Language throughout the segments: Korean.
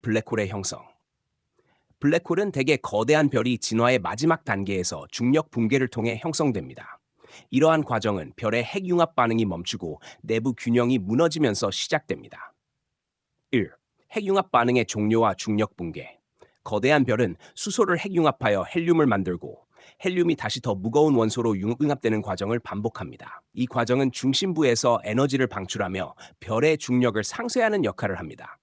블랙홀의 형성. 블랙홀은 대개 거대한 별이 진화의 마지막 단계에서 중력 붕괴를 통해 형성됩니다. 이러한 과정은 별의 핵융합 반응이 멈추고 내부 균형이 무너지면서 시작됩니다. 1. 핵융합 반응의 종료와 중력 붕괴. 거대한 별은 수소를 핵융합하여 헬륨을 만들고 헬륨이 다시 더 무거운 원소로 융합되는 과정을 반복합니다. 이 과정은 중심부에서 에너지를 방출하며 별의 중력을 상쇄하는 역할을 합니다.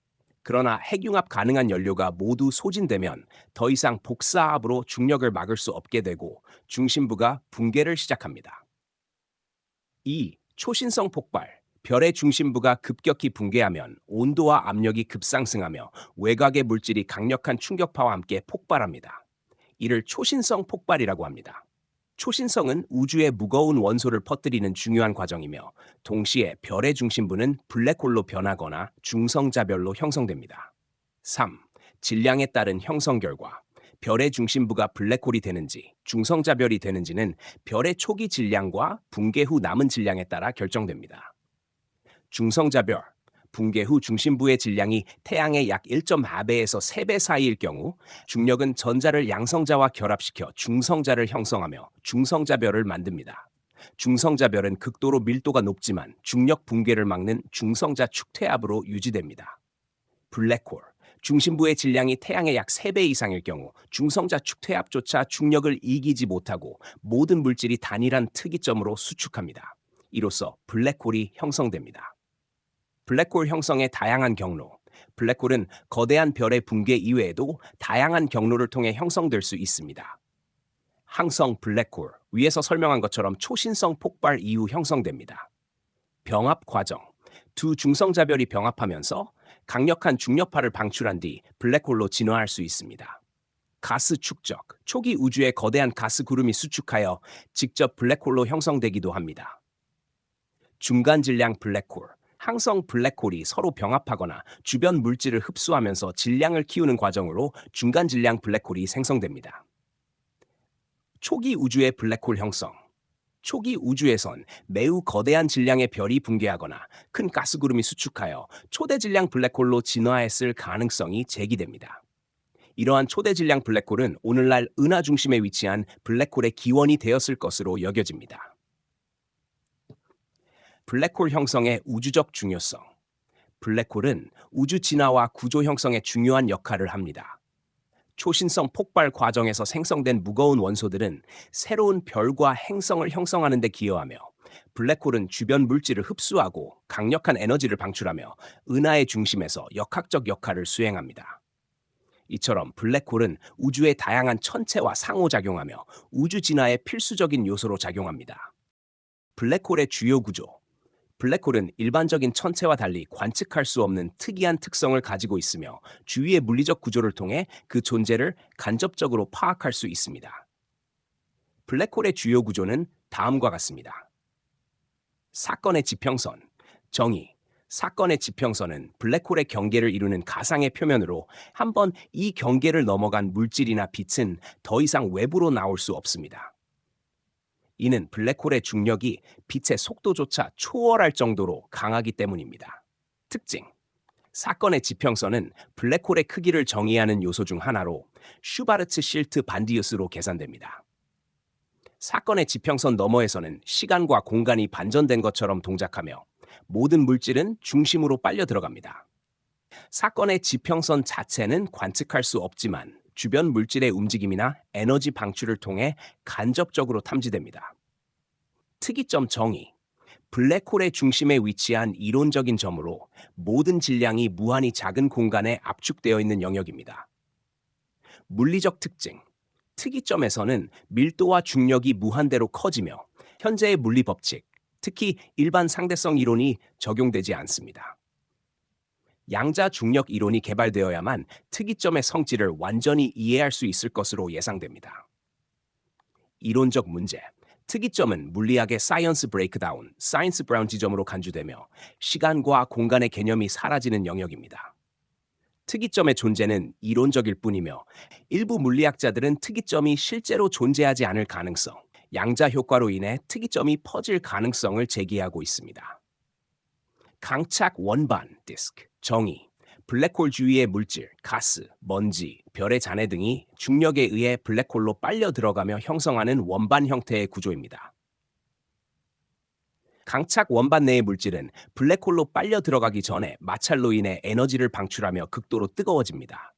그러나 핵융합 가능한 연료가 모두 소진되면 더 이상 복사압으로 중력을 막을 수 없게 되고 중심부가 붕괴를 시작합니다. 2. 초신성 폭발. 별의 중심부가 급격히 붕괴하면 온도와 압력이 급상승하며 외곽의 물질이 강력한 충격파와 함께 폭발합니다. 이를 초신성 폭발이라고 합니다. 초신성은 우주에 무거운 원소를 퍼뜨리는 중요한 과정이며 동시에 별의 중심부는 블랙홀로 변하거나 중성자별로 형성됩니다. 3. 질량에 따른 형성 결과. 별의 중심부가 블랙홀이 되는지 중성자별이 되는지는 별의 초기 질량과 붕괴 후 남은 질량에 따라 결정됩니다. 중성자별, 붕괴 후 중심부의 질량이 태양의 약 1.4배에서 3배 사이일 경우 중력은 전자를 양성자와 결합시켜 중성자를 형성하며 중성자별을 만듭니다. 중성자별은 극도로 밀도가 높지만 중력 붕괴를 막는 중성자 축퇴압으로 유지됩니다. 블랙홀, 중심부의 질량이 태양의 약 3배 이상일 경우 중성자 축퇴압조차 중력을 이기지 못하고 모든 물질이 단일한 특이점으로 수축합니다. 이로써 블랙홀이 형성됩니다. 블랙홀 형성의 다양한 경로. 블랙홀은 거대한 별의 붕괴 이외에도 다양한 경로를 통해 형성될 수 있습니다. 항성 블랙홀, 위에서 설명한 것처럼 초신성 폭발 이후 형성됩니다. 병합 과정. 두 중성자별이 병합하면서 강력한 중력파를 방출한 뒤 블랙홀로 진화할 수 있습니다. 가스 축적. 초기 우주에 거대한 가스 구름이 수축하여 직접 블랙홀로 형성되기도 합니다. 중간 질량 블랙홀. 항성 블랙홀이 서로 병합하거나 주변 물질을 흡수하면서 질량을 키우는 과정으로 중간 질량 블랙홀이 생성됩니다. 초기 우주의 블랙홀 형성. 초기 우주에선 매우 거대한 질량의 별이 붕괴하거나 큰 가스구름이 수축하여 초대 질량 블랙홀로 진화했을 가능성이 제기됩니다. 이러한 초대 질량 블랙홀은 오늘날 은하 중심에 위치한 블랙홀의 기원이 되었을 것으로 여겨집니다. 블랙홀 형성의 우주적 중요성. 블랙홀은 우주 진화와 구조 형성에 중요한 역할을 합니다. 초신성 폭발 과정에서 생성된 무거운 원소들은 새로운 별과 행성을 형성하는 데 기여하며 블랙홀은 주변 물질을 흡수하고 강력한 에너지를 방출하며 은하의 중심에서 역학적 역할을 수행합니다. 이처럼 블랙홀은 우주의 다양한 천체와 상호작용하며 우주 진화의 필수적인 요소로 작용합니다. 블랙홀의 주요 구조. 블랙홀은 일반적인 천체와 달리 관측할 수 없는 특이한 특성을 가지고 있으며 주위의 물리적 구조를 통해 그 존재를 간접적으로 파악할 수 있습니다. 블랙홀의 주요 구조는 다음과 같습니다. 사건의 지평선, 정의. 사건의 지평선은 블랙홀의 경계를 이루는 가상의 표면으로 한번 이 경계를 넘어간 물질이나 빛은 더 이상 외부로 나올 수 없습니다. 이는 블랙홀의 중력이 빛의 속도조차 초월할 정도로 강하기 때문입니다. 특징. 사건의 지평선은 블랙홀의 크기를 정의하는 요소 중 하나로 슈바르츠-실트 반디우스로 계산됩니다. 사건의 지평선 너머에서는 시간과 공간이 반전된 것처럼 동작하며 모든 물질은 중심으로 빨려 들어갑니다. 사건의 지평선 자체는 관측할 수 없지만 주변 물질의 움직임이나 에너지 방출을 통해 간접적으로 탐지됩니다. 특이점 정의. 블랙홀의 중심에 위치한 이론적인 점으로 모든 질량이 무한히 작은 공간에 압축되어 있는 영역입니다. 물리적 특징. 특이점에서는 밀도와 중력이 무한대로 커지며 현재의 물리 법칙, 특히 일반 상대성 이론이 적용되지 않습니다. 양자 중력 이론이 개발되어야만 특이점의 성질을 완전히 이해할 수 있을 것으로 예상됩니다. 이론적 문제. 특이점은 물리학의 사이언스 브레이크다운, 사이언스 브라운 지점으로 간주되며 시간과 공간의 개념이 사라지는 영역입니다. 특이점의 존재는 이론적일 뿐이며 일부 물리학자들은 특이점이 실제로 존재하지 않을 가능성, 양자 효과로 인해 특이점이 퍼질 가능성을 제기하고 있습니다. 강착 원반 디스크 정의. 블랙홀 주위의 물질, 가스, 먼지, 별의 잔해 등이 중력에 의해 블랙홀로 빨려 들어가며 형성하는 원반 형태의 구조입니다. 강착 원반 내의 물질은 블랙홀로 빨려 들어가기 전에 마찰로 인해 에너지를 방출하며 극도로 뜨거워집니다.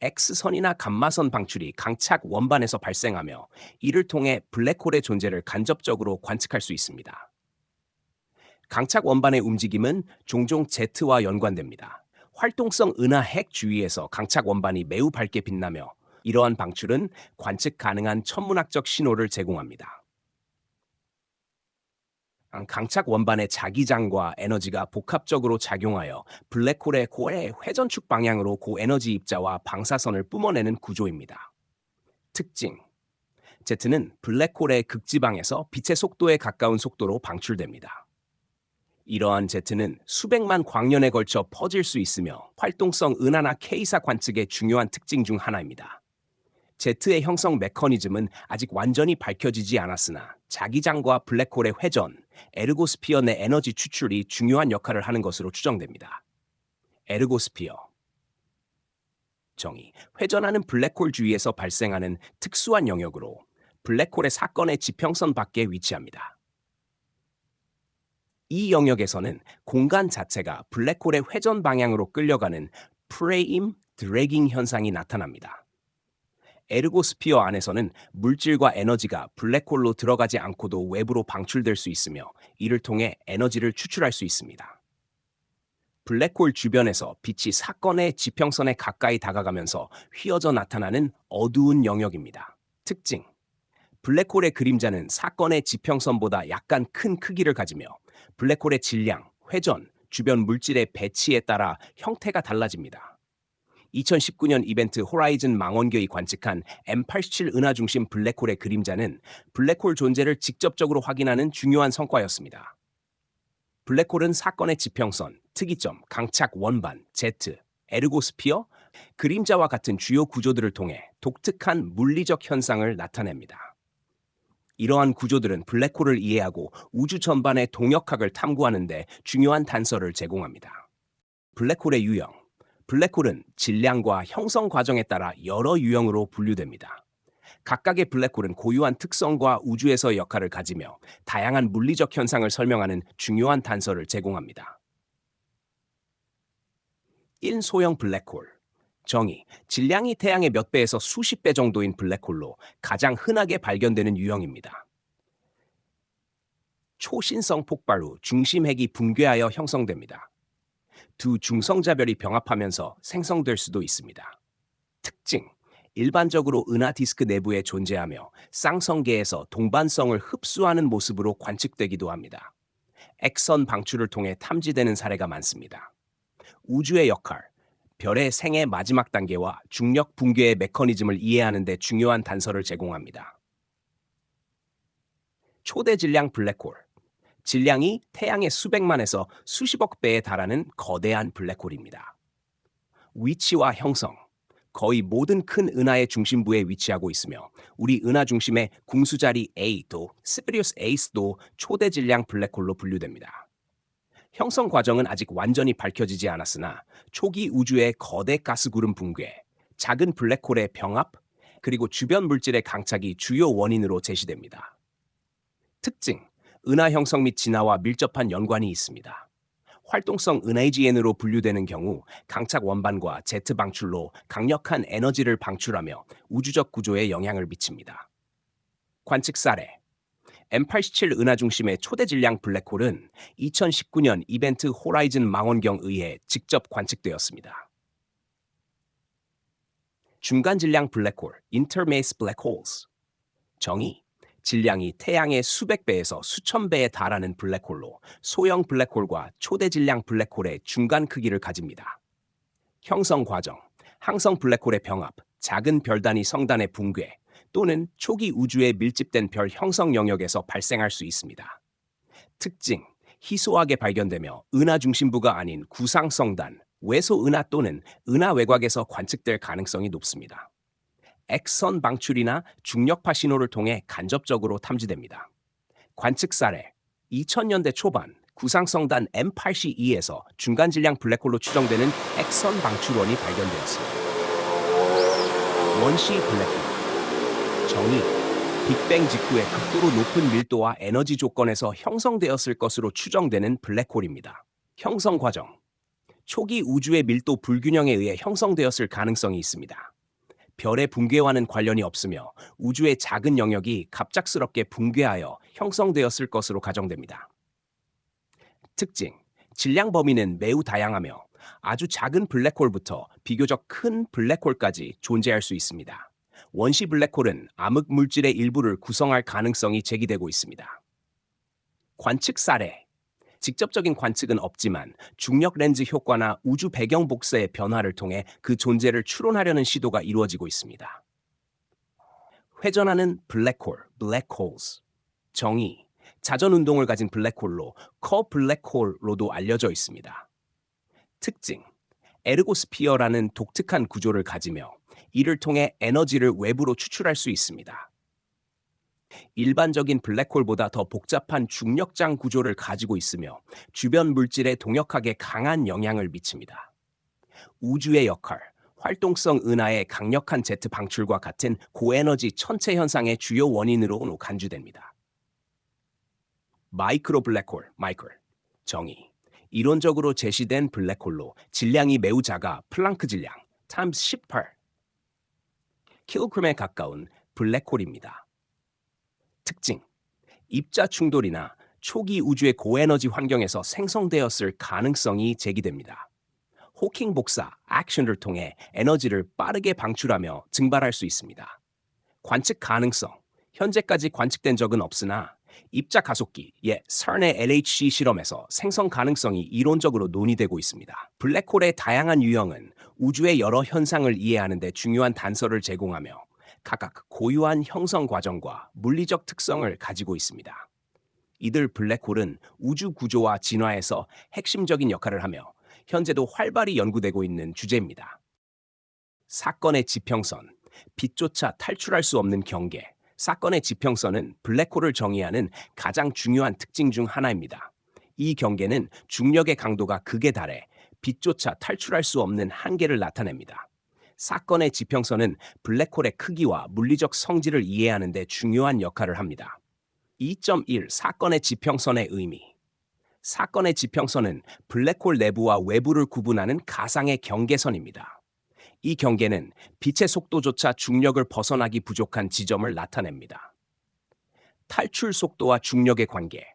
X선이나 감마선 방출이 강착 원반에서 발생하며 이를 통해 블랙홀의 존재를 간접적으로 관측할 수 있습니다. 강착 원반의 움직임은 종종 Z와 연관됩니다. 활동성 은하 핵 주위에서 강착 원반이 매우 밝게 빛나며 이러한 방출은 관측 가능한 천문학적 신호를 제공합니다. 강착 원반의 자기장과 에너지가 복합적으로 작용하여 블랙홀의 고의 회전축 방향으로 고에너지 입자와 방사선을 뿜어내는 구조입니다. 특징: Z는 블랙홀의 극지방에서 빛의 속도에 가까운 속도로 방출됩니다. 이러한 Z는 수백만 광년에 걸쳐 퍼질 수 있으며 활동성 은하나 K사 관측의 중요한 특징 중 하나입니다. Z의 형성 메커니즘은 아직 완전히 밝혀지지 않았으나 자기장과 블랙홀의 회전, 에르고스피어 내 에너지 추출이 중요한 역할을 하는 것으로 추정됩니다. 에르고스피어 정의: 회전하는 블랙홀 주위에서 발생하는 특수한 영역으로 블랙홀의 사건의 지평선 밖에 위치합니다. 이 영역에서는 공간 자체가 블랙홀의 회전 방향으로 끌려가는 프레임 드래깅 현상이 나타납니다. 에르고스피어 안에서는 물질과 에너지가 블랙홀로 들어가지 않고도 외부로 방출될 수 있으며 이를 통해 에너지를 추출할 수 있습니다. 블랙홀 주변에서 빛이 사건의 지평선에 가까이 다가가면서 휘어져 나타나는 어두운 영역입니다. 특징: 블랙홀의 그림자는 사건의 지평선보다 약간 큰 크기를 가지며 블랙홀의 질량, 회전, 주변 물질의 배치에 따라 형태가 달라집니다. 2019년 이벤트 호라이즌 망원경이 관측한 M87 은하중심 블랙홀의 그림자는 블랙홀 존재를 직접적으로 확인하는 중요한 성과였습니다. 블랙홀은 사건의 지평선, 특이점, 강착 원반, Z, 에르고스피어, 그림자와 같은 주요 구조들을 통해 독특한 물리적 현상을 나타냅니다. 이러한 구조들은 블랙홀을 이해하고 우주 전반의 동역학을 탐구하는 데 중요한 단서를 제공합니다. 블랙홀의 유형: 블랙홀은 질량과 형성 과정에 따라 여러 유형으로 분류됩니다. 각각의 블랙홀은 고유한 특성과 우주에서의 역할을 가지며 다양한 물리적 현상을 설명하는 중요한 단서를 제공합니다. 1. 소형 블랙홀 정의: 질량이 태양의 몇 배에서 수십 배 정도인 블랙홀로 가장 흔하게 발견되는 유형입니다. 초신성 폭발 후 중심핵이 붕괴하여 형성됩니다. 두 중성자별이 병합하면서 생성될 수도 있습니다. 특징: 일반적으로 은하 디스크 내부에 존재하며 쌍성계에서 동반성을 흡수하는 모습으로 관측되기도 합니다. X선 방출을 통해 탐지되는 사례가 많습니다. 우주의 역할: 별의 생애 마지막 단계와 중력 붕괴의 메커니즘을 이해하는 데 중요한 단서를 제공합니다. 초대 질량 블랙홀 질량이 태양의 수백만에서 수십억 배에 달하는 거대한 블랙홀입니다. 위치와 형성: 거의 모든 큰 은하의 중심부에 위치하고 있으며 우리 은하 중심의 궁수자리 A도 시리우스 에이스도 초대 질량 블랙홀로 분류됩니다. 형성 과정은 아직 완전히 밝혀지지 않았으나 초기 우주의 거대 가스구름 붕괴, 작은 블랙홀의 병합, 그리고 주변 물질의 강착이 주요 원인으로 제시됩니다. 특징: 은하 형성 및 진화와 밀접한 연관이 있습니다. 활동성 은하GN으로 분류되는 경우 강착 원반과 Z 방출로 강력한 에너지를 방출하며 우주적 구조에 영향을 미칩니다. 관측 사례: M87 은하 중심의 초대 질량 블랙홀은 2019년 이벤트 호라이즌 망원경 의해 직접 관측되었습니다. 중간 질량 블랙홀 (Intermass Black Holes) 정의: 질량이 태양의 수백 배에서 수천 배에 달하는 블랙홀로 소형 블랙홀과 초대 질량 블랙홀의 중간 크기를 가집니다. 형성 과정: 항성 블랙홀의 병합, 작은 별 단위 성단의 붕괴 또는 초기 우주에 밀집된 별 형성 영역에서 발생할 수 있습니다. 특징: 희소하게 발견되며 은하 중심부가 아닌 구상 성단, 외소 은하 또는 은하 외곽에서 관측될 가능성이 높습니다. X선 방출이나 중력파 신호를 통해 간접적으로 탐지됩니다. 관측 사례: 2000년대 초반 구상성단 M8C2에서 중간 질량 블랙홀로 추정되는 X선 방출원이 발견되었습니다. 원시 블랙홀 정의 빅뱅 직후에 극도로 높은 밀도와 에너지 조건에서 형성되었을 것으로 추정되는 블랙홀입니다. 형성 과정 초기 우주의 밀도 불균형에 의해 형성되었을 가능성이 있습니다. 별의 붕괴와는 관련이 없으며 우주의 작은 영역이 갑작스럽게 붕괴하여 형성되었을 것으로 가정됩니다. 특징, 질량 범위는 매우 다양하며 아주 작은 블랙홀부터 비교적 큰 블랙홀까지 존재할 수 있습니다. 원시 블랙홀은 암흑 물질의 일부를 구성할 가능성이 제기되고 있습니다. 관측 사례 직접적인 관측은 없지만 중력 렌즈 효과나 우주 배경 복사의 변화를 통해 그 존재를 추론하려는 시도가 이루어지고 있습니다. 회전하는 블랙홀, blackholes. 정의, 자전 운동을 가진 블랙홀로 커블랙홀로도 알려져 있습니다. 특징, 에르고스피어라는 독특한 구조를 가지며 이를 통해 에너지를 외부로 추출할 수 있습니다. 일반적인 블랙홀보다 더 복잡한 중력장 구조를 가지고 있으며 주변 물질에 동역하게 강한 영향을 미칩니다. 우주의 역할, 활동성 은하의 강력한 제트 방출과 같은 고에너지 천체 현상의 주요 원인으로 간주됩니다. 마이크로 블랙홀, 정의. 이론적으로 제시된 블랙홀로 질량이 매우 작아 플랑크 질량 times 18 킬로그램에 가까운 블랙홀입니다. 특징, 입자 충돌이나 초기 우주의 고에너지 환경에서 생성되었을 가능성이 제기됩니다. 호킹 복사, 액션을 통해 에너지를 빠르게 방출하며 증발할 수 있습니다. 관측 가능성, 현재까지 관측된 적은 없으나 입자 가속기, CERN의 LHC 실험에서 생성 가능성이 이론적으로 논의되고 있습니다. 블랙홀의 다양한 유형은 우주의 여러 현상을 이해하는 데 중요한 단서를 제공하며 각각 고유한 형성 과정과 물리적 특성을 가지고 있습니다. 이들 블랙홀은 우주 구조와 진화에서 핵심적인 역할을 하며 현재도 활발히 연구되고 있는 주제입니다. 사건의 지평선, 빛조차 탈출할 수 없는 경계. 사건의 지평선은 블랙홀을 정의하는 가장 중요한 특징 중 하나입니다. 이 경계는 중력의 강도가 극에 달해 빛조차 탈출할 수 없는 한계를 나타냅니다. 사건의 지평선은 블랙홀의 크기와 물리적 성질을 이해하는 데 중요한 역할을 합니다. 2.1 사건의 지평선의 의미. 사건의 지평선은 블랙홀 내부와 외부를 구분하는 가상의 경계선입니다. 이 경계는 빛의 속도조차 중력을 벗어나기 부족한 지점을 나타냅니다. 탈출 속도와 중력의 관계.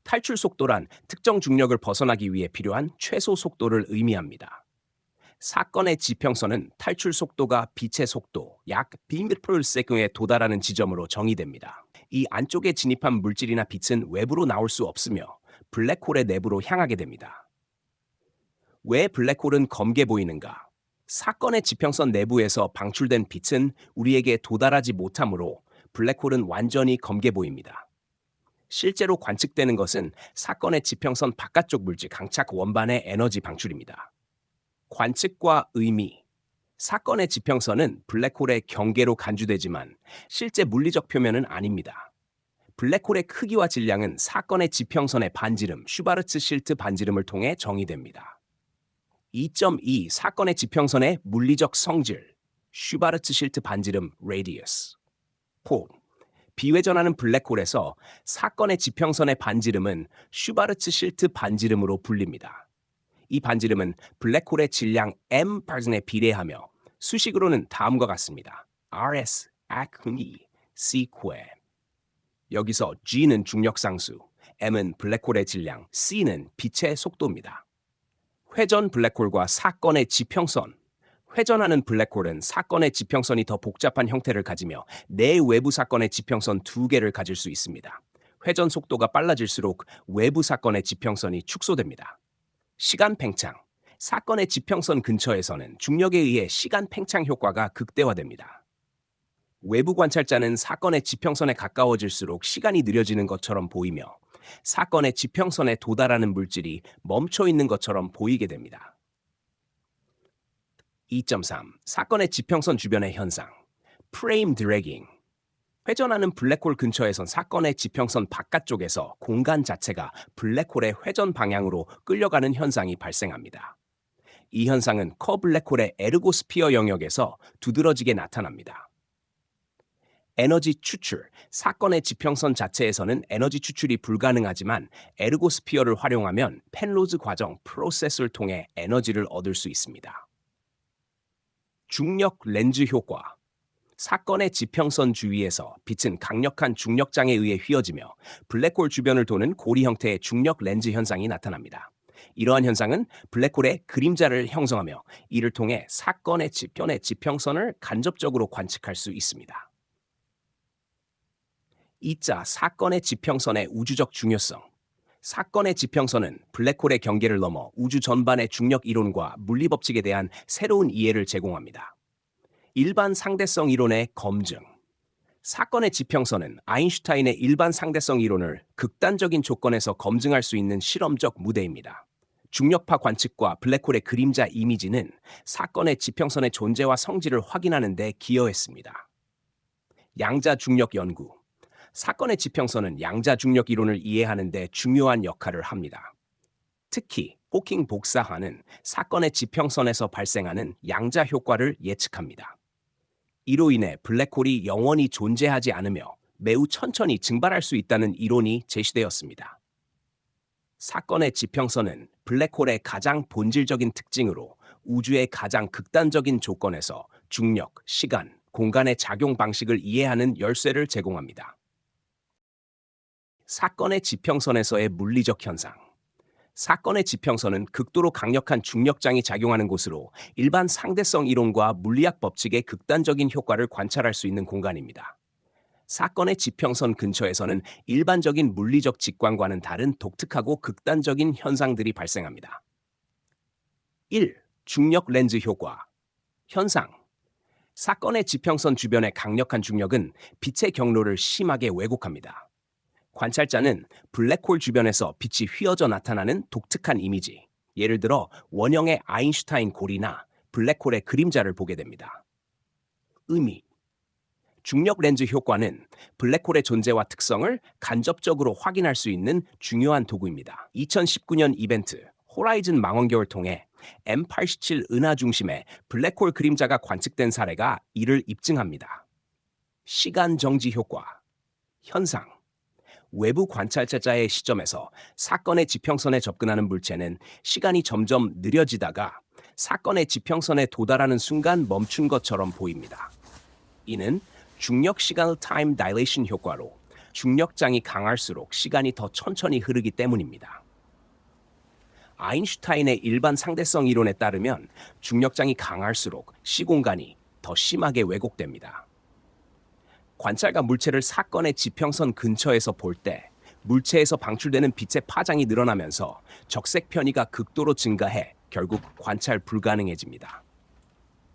탈출 속도란 특정 중력을 벗어나기 위해 필요한 최소 속도를 의미합니다. 사건의 지평선은 탈출 속도가 빛의 속도 약 bm/s에 도달하는 지점으로 정의됩니다. 이 안쪽에 진입한 물질이나 빛은 외부로 나올 수 없으며 블랙홀의 내부로 향하게 됩니다. 왜 블랙홀은 검게 보이는가? 사건의 지평선 내부에서 방출된 빛은 우리에게 도달하지 못하므로 블랙홀은 완전히 검게 보입니다. 실제로 관측되는 것은 사건의 지평선 바깥쪽 물질 강착 원반의 에너지 방출입니다. 관측과 의미. 사건의 지평선은 블랙홀의 경계로 간주되지만 실제 물리적 표면은 아닙니다. 블랙홀의 크기와 질량은 사건의 지평선의 반지름, 슈바르츠 실트 반지름을 통해 정의됩니다. 2.2 사건의 지평선의 물리적 성질, 슈바르츠 실트 반지름 radius. 비회전하는 블랙홀에서 사건의 지평선의 반지름은 슈바르츠 실트 반지름으로 불립니다. 이 반지름은 블랙홀의 질량 m%에 비례하며 수식으로는 다음과 같습니다. rs, ac, c². 여기서 g는 중력상수, m은 블랙홀의 질량, c는 빛의 속도입니다. 회전 블랙홀과 사건의 지평선. 회전하는 블랙홀은 사건의 지평선이 더 복잡한 형태를 가지며 내외부 사건의 지평선 두 개를 가질 수 있습니다. 회전 속도가 빨라질수록 외부 사건의 지평선이 축소됩니다. 시간 팽창. 사건의 지평선 근처에서는 중력에 의해 시간 팽창 효과가 극대화됩니다. 외부 관찰자는 사건의 지평선에 가까워질수록 시간이 느려지는 것처럼 보이며 사건의 지평선에 도달하는 물질이 멈춰 있는 것처럼 보이게 됩니다. 2.3 사건의 지평선 주변의 현상. 프레임 드래깅. 회전하는 블랙홀 근처에선 사건의 지평선 바깥쪽에서 공간 자체가 블랙홀의 회전 방향으로 끌려가는 현상이 발생합니다. 이 현상은 커블랙홀의 에르고스피어 영역에서 두드러지게 나타납니다. 에너지 추출, 사건의 지평선 자체에서는 에너지 추출이 불가능하지만 에르고스피어를 활용하면 펜로즈 과정 프로세스를 통해 에너지를 얻을 수 있습니다. 중력 렌즈 효과. 사건의 지평선 주위에서 빛은 강력한 중력장에 의해 휘어지며 블랙홀 주변을 도는 고리 형태의 중력 렌즈 현상이 나타납니다. 이러한 현상은 블랙홀의 그림자를 형성하며 이를 통해 사건의 지편의 지평선을 간접적으로 관측할 수 있습니다. 2자 사건의 지평선의 우주적 중요성. 사건의 지평선은 블랙홀의 경계를 넘어 우주 전반의 중력 이론과 물리법칙에 대한 새로운 이해를 제공합니다. 일반 상대성 이론의 검증. 사건의 지평선은 아인슈타인의 일반 상대성 이론을 극단적인 조건에서 검증할 수 있는 실험적 무대입니다. 중력파 관측과 블랙홀의 그림자 이미지는 사건의 지평선의 존재와 성질을 확인하는 데 기여했습니다. 양자 중력 연구. 사건의 지평선은 양자 중력 이론을 이해하는 데 중요한 역할을 합니다. 특히 호킹 복사하는 사건의 지평선에서 발생하는 양자 효과를 예측합니다. 이로 인해 블랙홀이 영원히 존재하지 않으며 매우 천천히 증발할 수 있다는 이론이 제시되었습니다. 사건의 지평선은 블랙홀의 가장 본질적인 특징으로 우주의 가장 극단적인 조건에서 중력, 시간, 공간의 작용 방식을 이해하는 열쇠를 제공합니다. 사건의 지평선에서의 물리적 현상. 사건의 지평선은 극도로 강력한 중력장이 작용하는 곳으로 일반 상대성 이론과 물리학 법칙의 극단적인 효과를 관찰할 수 있는 공간입니다. 사건의 지평선 근처에서는 일반적인 물리적 직관과는 다른 독특하고 극단적인 현상들이 발생합니다. 1. 중력 렌즈 효과. 현상. 사건의 지평선 주변의 강력한 중력은 빛의 경로를 심하게 왜곡합니다. 관찰자는 블랙홀 주변에서 빛이 휘어져 나타나는 독특한 이미지, 예를 들어 원형의 아인슈타인 고리나 블랙홀의 그림자를 보게 됩니다. 의미. 중력 렌즈 효과는 블랙홀의 존재와 특성을 간접적으로 확인할 수 있는 중요한 도구입니다. 2019년 이벤트 호라이즌 망원경을 통해 M87 은하 중심의 블랙홀 그림자가 관측된 사례가 이를 입증합니다. 시간 정지 효과. 현상. 외부 관찰자의 시점에서 사건의 지평선에 접근하는 물체는 시간이 점점 느려지다가 사건의 지평선에 도달하는 순간 멈춘 것처럼 보입니다. 이는 중력 시간 타임 다일레이션 효과로 중력장이 강할수록 시간이 더 천천히 흐르기 때문입니다. 아인슈타인의 일반 상대성 이론에 따르면 중력장이 강할수록 시공간이 더 심하게 왜곡됩니다. 관찰가 물체를 사건의 지평선 근처에서 볼 때 물체에서 방출되는 빛의 파장이 늘어나면서 적색 편의가 극도로 증가해 결국 관찰 불가능해집니다.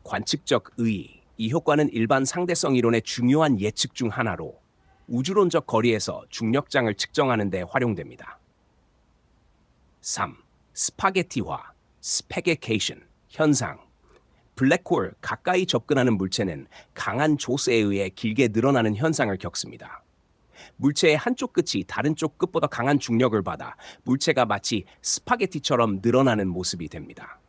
관측적 의의. 이 효과는 일반 상대성 이론의 중요한 예측 중 하나로 우주론적 거리에서 중력장을 측정하는 데 활용됩니다. 3. 스파게티화, 스패게케이션, 현상. 블랙홀 가까이 접근하는 물체는 강한 조세에 의해 길게 늘어나는 현상을 겪습니다. 물체의 한쪽 끝이 다른 쪽 끝보다 강한 중력을 받아 물체가 마치 스파게티처럼 늘어나는 모습이 됩니다.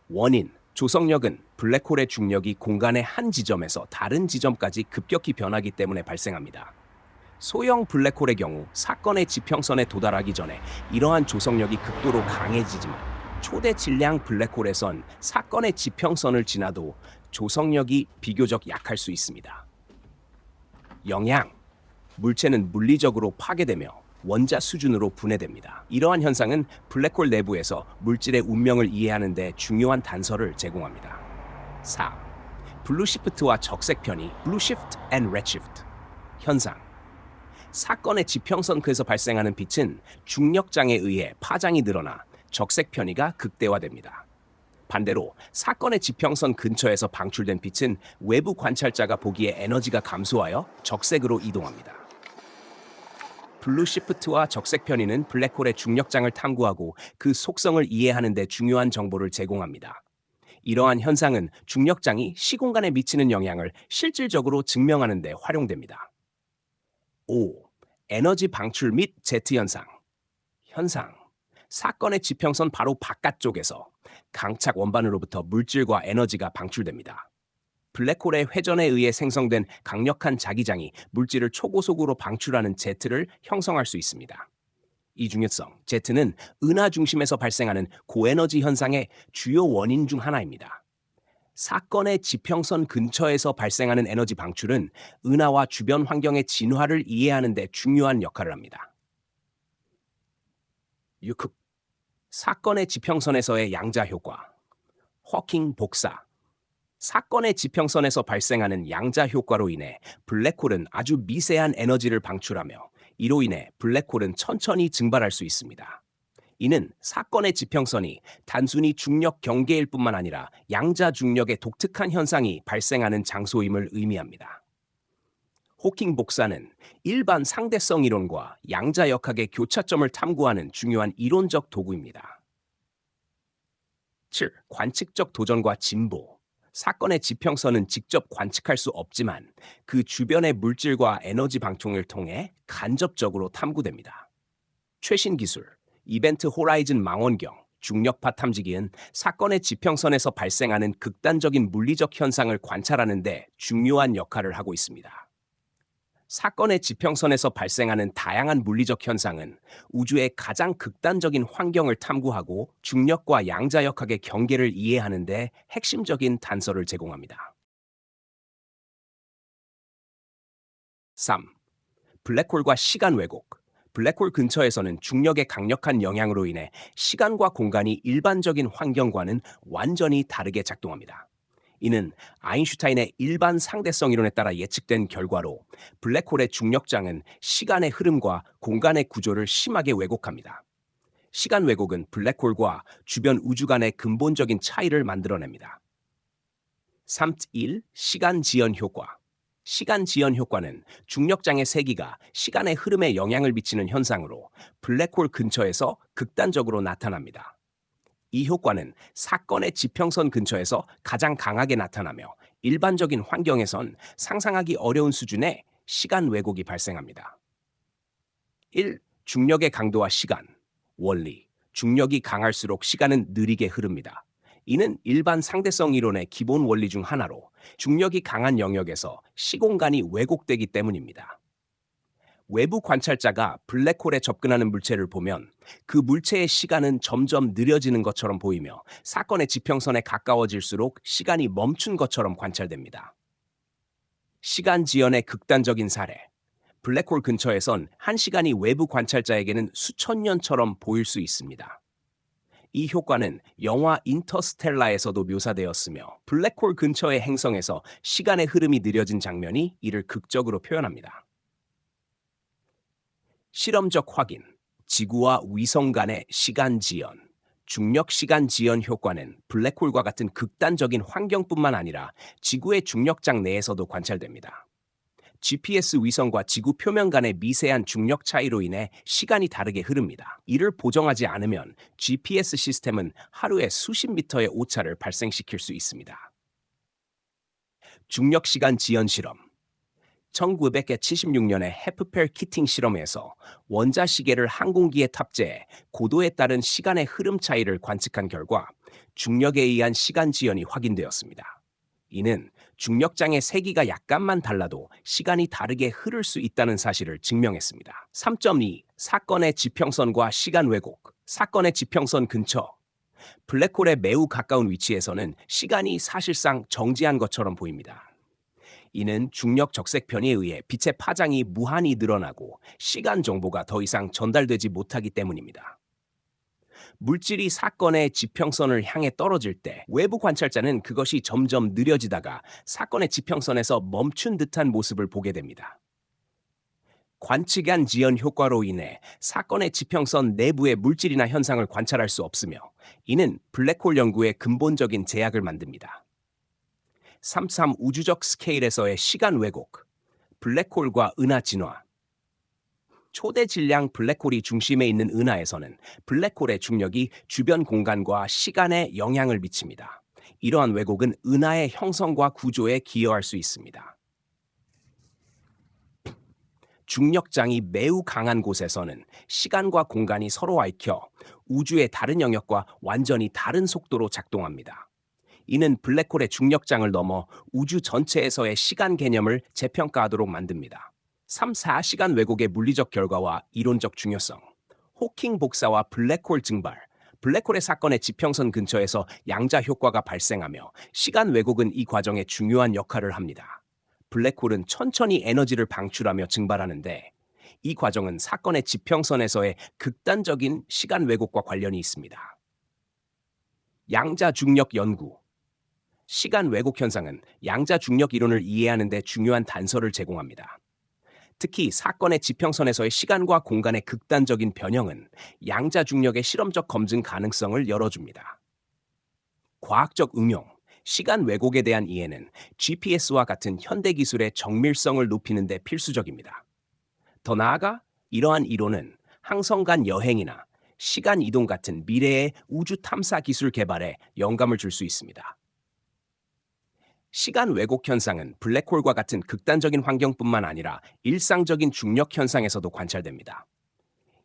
원인, 조성력은 블랙홀의 중력이 공간의 한 지점에서 다른 지점까지 급격히 변하기 때문에 발생합니다. 소형 블랙홀의 경우 사건의 지평선에 도달하기 전에 이러한 조성력이 극도로 강해지지만 초대 질량 블랙홀에선 사건의 지평선을 지나도 조성력이 비교적 약할 수 있습니다. 영향. 물체는 물리적으로 파괴되며 원자 수준으로 분해됩니다. 이러한 현상은 블랙홀 내부에서 물질의 운명을 이해하는 데 중요한 단서를 제공합니다. 4. 블루시프트와 적색 편의, 블루시프트 앤 레드시프트. 현상. 사건의 지평선 근에서 발생하는 빛은 중력장에 의해 파장이 늘어나 적색 편의가 극대화됩니다. 반대로 사건의 지평선 근처에서 방출된 빛은 외부 관찰자가 보기에 에너지가 감소하여 적색으로 이동합니다. 블루시프트와 적색 편의는 블랙홀의 중력장을 탐구하고 그 속성을 이해하는 데 중요한 정보를 제공합니다. 이러한 현상은 중력장이 시공간에 미치는 영향을 실질적으로 증명하는 데 활용됩니다. 5. 에너지 방출 및 제트 현상. 사건의 지평선 바로 바깥쪽에서 강착 원반으로부터 물질과 에너지가 방출됩니다. 블랙홀의 회전에 의해 생성된 강력한 자기장이 물질을 초고속으로 방출하는 제트를 형성할 수 있습니다. 이 중요성, 제트는 은하 중심에서 발생하는 고에너지 현상의 주요 원인 중 하나입니다. 사건의 지평선 근처에서 발생하는 에너지 방출은 은하와 주변 환경의 진화를 이해하는 데 중요한 역할을 합니다. 6. 사건의 지평선에서의 양자 효과. 허킹 복사. 사건의 지평선에서 발생하는 양자 효과로 인해 블랙홀은 아주 미세한 에너지를 방출하며 이로 인해 블랙홀은 천천히 증발할 수 있습니다. 이는 사건의 지평선이 단순히 중력 경계일 뿐만 아니라 양자 중력의 독특한 현상이 발생하는 장소임을 의미합니다. 호킹 복사는 일반 상대성 이론과 양자역학의 교차점을 탐구하는 중요한 이론적 도구입니다. 7. 관측적 도전과 진보. 사건의 지평선은 직접 관측할 수 없지만 그 주변의 물질과 에너지 방통을 통해 간접적으로 탐구됩니다. 최신 기술, 이벤트 호라이즌 망원경, 중력파 탐지기는 사건의 지평선에서 발생하는 극단적인 물리적 현상을 관찰하는 데 중요한 역할을 하고 있습니다. 사건의 지평선에서 발생하는 다양한 물리적 현상은 우주의 가장 극단적인 환경을 탐구하고 중력과 양자역학의 경계를 이해하는 데 핵심적인 단서를 제공합니다. 3. 블랙홀과 시간 왜곡. 블랙홀 근처에서는 중력의 강력한 영향으로 인해 시간과 공간이 일반적인 환경과는 완전히 다르게 작동합니다. 이는 아인슈타인의 일반 상대성 이론에 따라 예측된 결과로 블랙홀의 중력장은 시간의 흐름과 공간의 구조를 심하게 왜곡합니다. 시간 왜곡은 블랙홀과 주변 우주 간의 근본적인 차이를 만들어냅니다. 3.1. 시간 지연 효과. 시간 지연 효과는 중력장의 세기가 시간의 흐름에 영향을 미치는 현상으로 블랙홀 근처에서 극단적으로 나타납니다. 이 효과는 사건의 지평선 근처에서 가장 강하게 나타나며 일반적인 환경에선 상상하기 어려운 수준의 시간 왜곡이 발생합니다. 1. 중력의 강도와 시간. 원리. 중력이 강할수록 시간은 느리게 흐릅니다. 이는 일반 상대성 이론의 기본 원리 중 하나로 중력이 강한 영역에서 시공간이 왜곡되기 때문입니다. 외부 관찰자가 블랙홀에 접근하는 물체를 보면 그 물체의 시간은 점점 느려지는 것처럼 보이며 사건의 지평선에 가까워질수록 시간이 멈춘 것처럼 관찰됩니다. 시간 지연의 극단적인 사례. 블랙홀 근처에선 한 시간이 외부 관찰자에게는 수천 년처럼 보일 수 있습니다. 이 효과는 영화 인터스텔라에서도 묘사되었으며 블랙홀 근처의 행성에서 시간의 흐름이 느려진 장면이 이를 극적으로 표현합니다. 실험적 확인, 지구와 위성 간의 시간 지연. 중력 시간 지연 효과는 블랙홀과 같은 극단적인 환경뿐만 아니라 지구의 중력장 내에서도 관찰됩니다. GPS 위성과 지구 표면 간의 미세한 중력 차이로 인해 시간이 다르게 흐릅니다. 이를 보정하지 않으면 GPS 시스템은 하루에 수십 미터의 오차를 발생시킬 수 있습니다. 중력 시간 지연 실험. 1976년에 헤프펠 키팅 실험에서 원자 시계를 항공기에 탑재해 고도에 따른 시간의 흐름 차이를 관측한 결과 중력에 의한 시간 지연이 확인되었습니다. 이는 중력장의 세기가 약간만 달라도 시간이 다르게 흐를 수 있다는 사실을 증명했습니다. 3.2. 사건의 지평선과 시간 왜곡. 사건의 지평선 근처. 블랙홀에 매우 가까운 위치에서는 시간이 사실상 정지한 것처럼 보입니다. 이는 중력 적색편에 의해 빛의 파장이 무한히 늘어나고 시간 정보가 더 이상 전달되지 못하기 때문입니다. 물질이 사건의 지평선을 향해 떨어질 때 외부 관찰자는 그것이 점점 느려지다가 사건의 지평선에서 멈춘 듯한 모습을 보게 됩니다. 관측한 지연 효과로 인해 사건의 지평선 내부의 물질이나 현상을 관찰할 수 없으며 이는 블랙홀 연구에 근본적인 제약을 만듭니다. 3.3. 우주적 스케일에서의 시간 왜곡. 블랙홀과 은하 진화. 초대 질량 블랙홀이 중심에 있는 은하에서는 블랙홀의 중력이 주변 공간과 시간에 영향을 미칩니다. 이러한 왜곡은 은하의 형성과 구조에 기여할 수 있습니다. 중력장이 매우 강한 곳에서는 시간과 공간이 서로 얽혀 우주의 다른 영역과 완전히 다른 속도로 작동합니다. 이는 블랙홀의 중력장을 넘어 우주 전체에서의 시간 개념을 재평가하도록 만듭니다. 3, 4시간 왜곡의 물리적 결과와 이론적 중요성. 호킹 복사와 블랙홀 증발. 블랙홀의 사건의 지평선 근처에서 양자 효과가 발생하며 시간 왜곡은 이 과정에 중요한 역할을 합니다. 블랙홀은 천천히 에너지를 방출하며 증발하는데 이 과정은 사건의 지평선에서의 극단적인 시간 왜곡과 관련이 있습니다. 양자 중력 연구. 시간 왜곡 현상은 양자 중력 이론을 이해하는 데 중요한 단서를 제공합니다. 특히 사건의 지평선에서의 시간과 공간의 극단적인 변형은 양자 중력의 실험적 검증 가능성을 열어줍니다. 과학적 응용, 시간 왜곡에 대한 이해는 GPS와 같은 현대 기술의 정밀성을 높이는 데 필수적입니다. 더 나아가 이러한 이론은 항성 간 여행이나 시간 이동 같은 미래의 우주 탐사 기술 개발에 영감을 줄 수 있습니다. 시간 왜곡 현상은 블랙홀과 같은 극단적인 환경뿐만 아니라 일상적인 중력 현상에서도 관찰됩니다.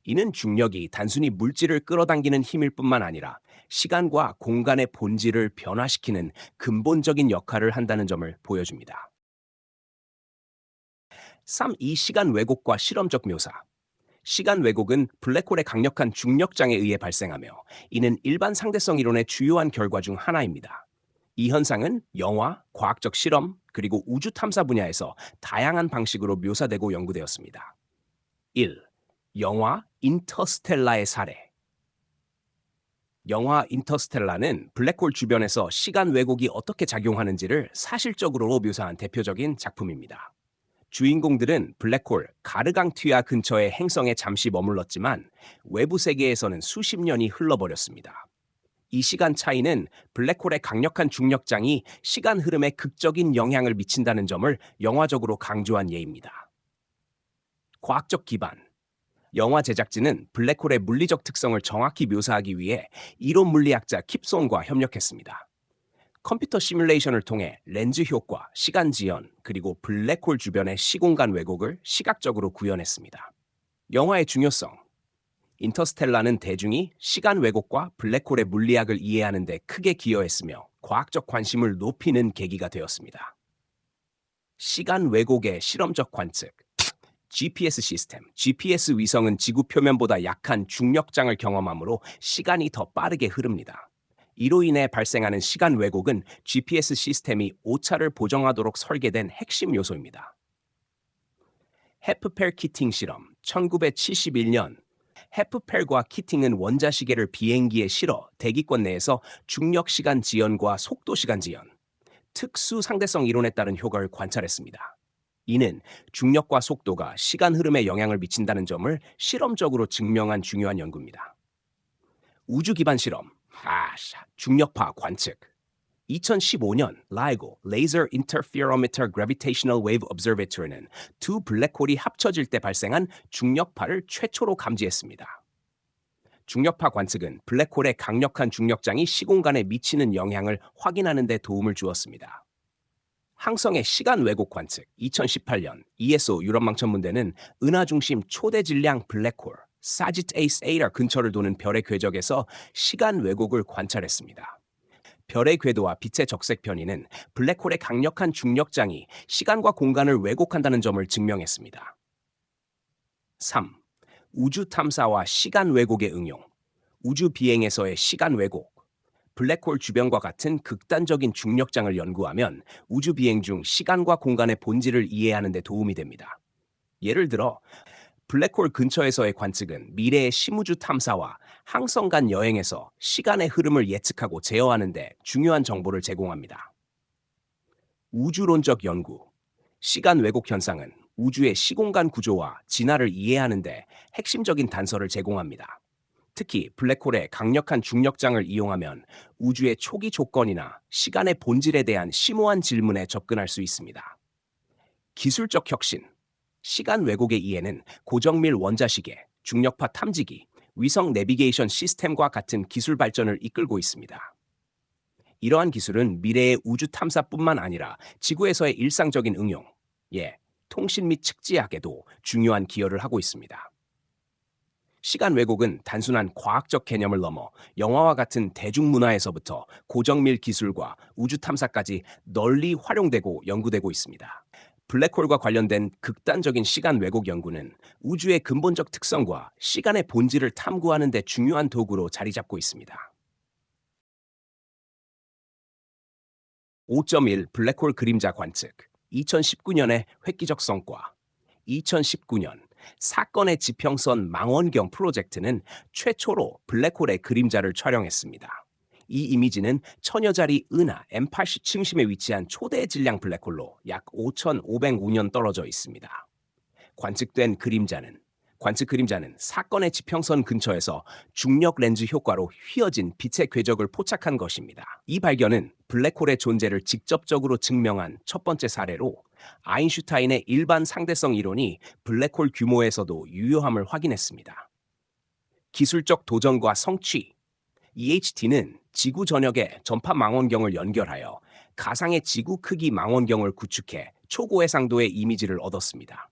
이는 중력이 단순히 물질을 끌어당기는 힘일 뿐만 아니라 시간과 공간의 본질을 변화시키는 근본적인 역할을 한다는 점을 보여줍니다. 3. 이 시간 왜곡과 실험적 묘사. 시간 왜곡은 블랙홀의 강력한 중력장에 의해 발생하며 이는 일반 상대성 이론의 주요한 결과 중 하나입니다. 이 현상은 영화, 과학적 실험, 그리고 우주 탐사 분야에서 다양한 방식으로 묘사되고 연구되었습니다. 1. 영화 인터스텔라의 사례. 영화 인터스텔라는 블랙홀 주변에서 시간 왜곡이 어떻게 작용하는지를 사실적으로 묘사한 대표적인 작품입니다. 주인공들은 블랙홀 가르강튀아 근처의 행성에 잠시 머물렀지만 외부 세계에서는 수십 년이 흘러버렸습니다. 이 시간 차이는 블랙홀의 강력한 중력장이 시간 흐름에 극적인 영향을 미친다는 점을 영화적으로 강조한 예입니다. 과학적 기반. 영화 제작진은 블랙홀의 물리적 특성을 정확히 묘사하기 위해 이론 물리학자 킵손과 협력했습니다. 컴퓨터 시뮬레이션을 통해 렌즈 효과, 시간 지연, 그리고 블랙홀 주변의 시공간 왜곡을 시각적으로 구현했습니다. 영화의 중요성. 인터스텔라는 대중이 시간 왜곡과 블랙홀의 물리학을 이해하는 데 크게 기여했으며 과학적 관심을 높이는 계기가 되었습니다. 시간 왜곡의 실험적 관측. GPS 시스템. GPS 위성은 지구 표면보다 약한 중력장을 경험하므로 시간이 더 빠르게 흐릅니다. 이로 인해 발생하는 시간 왜곡은 GPS 시스템이 오차를 보정하도록 설계된 핵심 요소입니다. 헤프펠 키팅 실험. 1971년 헤프펠과 키팅은 원자시계를 비행기에 실어 대기권 내에서 중력시간 지연과 속도시간 지연, 특수 상대성 이론에 따른 효과를 관찰했습니다. 이는 중력과 속도가 시간 흐름에 영향을 미친다는 점을 실험적으로 증명한 중요한 연구입니다. 우주 기반 실험, 중력파 관측. 2015년 LIGO (Laser Interferometer Gravitational Wave Observatory는 두 블랙홀이 합쳐질 때 발생한 중력파를 최초로 감지했습니다. 중력파 관측은 블랙홀의 강력한 중력장이 시공간에 미치는 영향을 확인하는 데 도움을 주었습니다. 항성의 시간 왜곡 관측. 2018년 ESO 유럽망천문대는 은하 중심 초대 질량 블랙홀 사지테이스 A라 근처를 도는 별의 궤적에서 시간 왜곡을 관찰했습니다. 별의 궤도와 빛의 적색 편의는 블랙홀의 강력한 중력장이 시간과 공간을 왜곡한다는 점을 증명했습니다. 3. 우주 탐사와 시간 왜곡의 응용. 우주 비행에서의 시간 왜곡. 블랙홀 주변과 같은 극단적인 중력장을 연구하면 우주 비행 중 시간과 공간의 본질을 이해하는 데 도움이 됩니다. 예를 들어 블랙홀 근처에서의 관측은 미래의 심우주 탐사와 항성 간 여행에서 시간의 흐름을 예측하고 제어하는 데 중요한 정보를 제공합니다. 우주론적 연구. 시간 왜곡 현상은 우주의 시공간 구조와 진화를 이해하는 데 핵심적인 단서를 제공합니다. 특히 블랙홀의 강력한 중력장을 이용하면 우주의 초기 조건이나 시간의 본질에 대한 심오한 질문에 접근할 수 있습니다. 기술적 혁신. 시간 왜곡의 이해는 고정밀 원자시계, 중력파 탐지기, 위성 내비게이션 시스템과 같은 기술 발전을 이끌고 있습니다. 이러한 기술은 미래의 우주 탐사뿐만 아니라 지구에서의 일상적인 응용, 통신 및 측지학에도 중요한 기여를 하고 있습니다. 시간 왜곡은 단순한 과학적 개념을 넘어 영화와 같은 대중문화에서부터 고정밀 기술과 우주 탐사까지 널리 활용되고 연구되고 있습니다. 블랙홀과 관련된 극단적인 시간 왜곡 연구는 우주의 근본적 특성과 시간의 본질을 탐구하는 데 중요한 도구로 자리 잡고 있습니다. 5.1 블랙홀 그림자 관측 2019년의 획기적 성과 2019년 사건의 지평선 망원경 프로젝트는 최초로 블랙홀의 그림자를 촬영했습니다. 이 이미지는 천여자리 은하 M80 중심에 위치한 초대 질량 블랙홀로 약 5,505년 떨어져 있습니다. 관측 그림자는 사건의 지평선 근처에서 중력 렌즈 효과로 휘어진 빛의 궤적을 포착한 것입니다. 이 발견은 블랙홀의 존재를 직접적으로 증명한 첫 번째 사례로 아인슈타인의 일반 상대성 이론이 블랙홀 규모에서도 유효함을 확인했습니다. 기술적 도전과 성취. EHT는 지구 전역에 전파 망원경을 연결하여 가상의 지구 크기 망원경을 구축해 초고해상도의 이미지를 얻었습니다.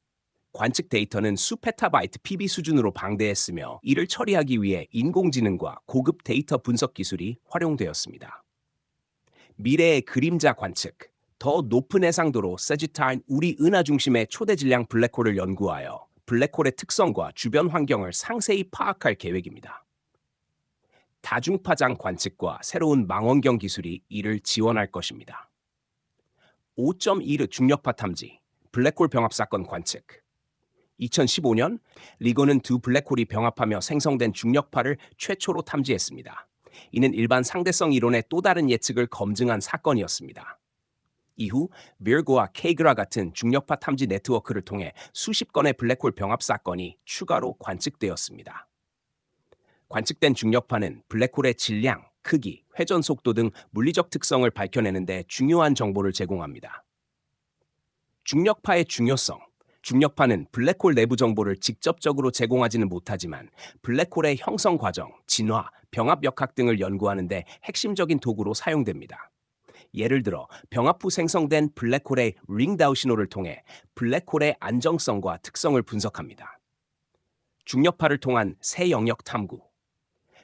관측 데이터는 수페타바이트 PB 수준으로 방대했으며 이를 처리하기 위해 인공지능과 고급 데이터 분석 기술이 활용되었습니다. 미래의 그림자 관측. 더 높은 해상도로 세지타인 우리 은하 중심의 초대 질량 블랙홀을 연구하여 블랙홀의 특성과 주변 환경을 상세히 파악할 계획입니다. 다중파장 관측과 새로운 망원경 기술이 이를 지원할 것입니다. 5.1의 중력파 탐지, 블랙홀 병합 사건 관측. 2015년 리고는 두 블랙홀이 병합하며 생성된 중력파를 최초로 탐지했습니다. 이는 일반 상대성 이론의 또 다른 예측을 검증한 사건이었습니다. 이후 비르고와 케이그라 같은 중력파 탐지 네트워크를 통해 수십 건의 블랙홀 병합 사건이 추가로 관측되었습니다. 관측된 중력파는 블랙홀의 질량, 크기, 회전 속도 등 물리적 특성을 밝혀내는 데 중요한 정보를 제공합니다. 중력파의 중요성. 중력파는 블랙홀 내부 정보를 직접적으로 제공하지는 못하지만 블랙홀의 형성 과정, 진화, 병합 역학 등을 연구하는 데 핵심적인 도구로 사용됩니다. 예를 들어 병합 후 생성된 블랙홀의 링다우 신호를 통해 블랙홀의 안정성과 특성을 분석합니다. 중력파를 통한 새 영역 탐구.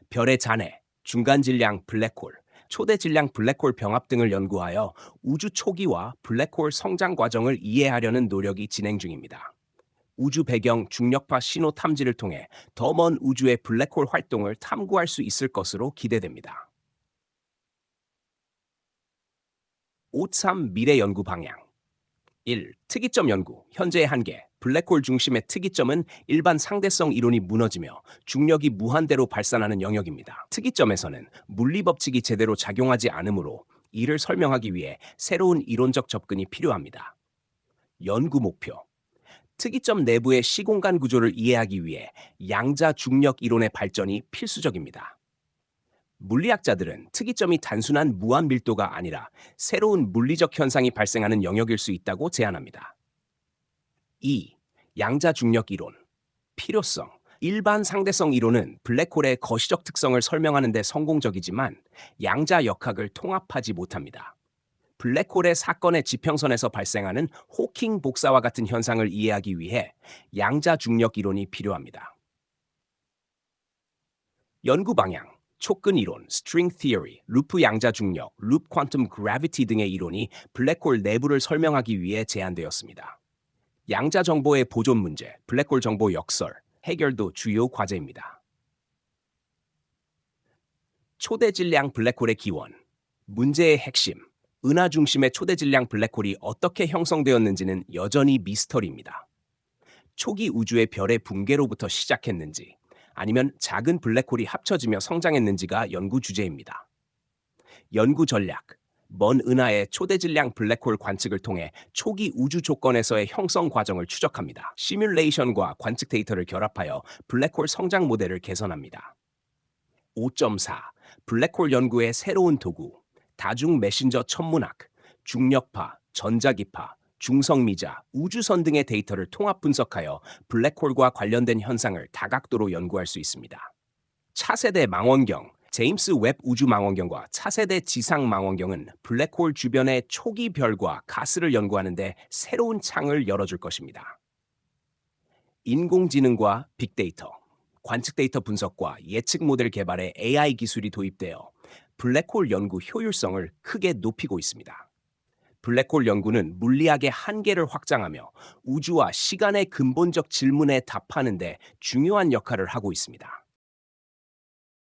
별의 잔해, 중간 질량 블랙홀, 초대 질량 블랙홀 병합 등을 연구하여 우주 초기와 블랙홀 성장 과정을 이해하려는 노력이 진행 중입니다. 우주 배경 중력파 신호 탐지를 통해 더 먼 우주의 블랙홀 활동을 탐구할 수 있을 것으로 기대됩니다. 5.3 미래 연구 방향. 1. 특이점 연구, 현재의 한계. 블랙홀 중심의 특이점은 일반 상대성 이론이 무너지며 중력이 무한대로 발산하는 영역입니다. 특이점에서는 물리 법칙이 제대로 작용하지 않으므로 이를 설명하기 위해 새로운 이론적 접근이 필요합니다. 연구 목표. 특이점 내부의 시공간 구조를 이해하기 위해 양자 중력 이론의 발전이 필수적입니다. 물리학자들은 특이점이 단순한 무한 밀도가 아니라 새로운 물리적 현상이 발생하는 영역일 수 있다고 제안합니다. 2. 양자 중력 이론. 필요성. 일반 상대성 이론은 블랙홀의 거시적 특성을 설명하는 데 성공적이지만 양자 역학을 통합하지 못합니다. 블랙홀의 사건의 지평선에서 발생하는 호킹 복사와 같은 현상을 이해하기 위해 양자 중력 이론이 필요합니다. 연구 방향. 촉근 이론, string theory, 루프 양자 중력, 루프 퀀텀 그래비티 등의 이론이 블랙홀 내부를 설명하기 위해 제안되었습니다. 양자 정보의 보존 문제, 블랙홀 정보 역설, 해결도 주요 과제입니다. 초대 질량 블랙홀의 기원, 문제의 핵심, 은하 중심의 초대 질량 블랙홀이 어떻게 형성되었는지는 여전히 미스터리입니다. 초기 우주의 별의 붕괴로부터 시작했는지, 아니면 작은 블랙홀이 합쳐지며 성장했는지가 연구 주제입니다. 연구 전략. 먼 은하의 초대 질량 블랙홀 관측을 통해 초기 우주 조건에서의 형성 과정을 추적합니다. 시뮬레이션과 관측 데이터를 결합하여 블랙홀 성장 모델을 개선합니다. 5.4. 블랙홀 연구의 새로운 도구. 다중 메신저 천문학, 중력파, 전자기파, 중성미자, 우주선 등의 데이터를 통합 분석하여 블랙홀과 관련된 현상을 다각도로 연구할 수 있습니다. 차세대 망원경, 제임스 웹 우주망원경과 차세대 지상망원경은 블랙홀 주변의 초기 별과 가스를 연구하는 데 새로운 창을 열어줄 것입니다. 인공지능과 빅데이터, 관측 데이터 분석과 예측 모델 개발에 AI 기술이 도입되어 블랙홀 연구 효율성을 크게 높이고 있습니다. 블랙홀 연구는 물리학의 한계를 확장하며 우주와 시간의 근본적 질문에 답하는 데 중요한 역할을 하고 있습니다.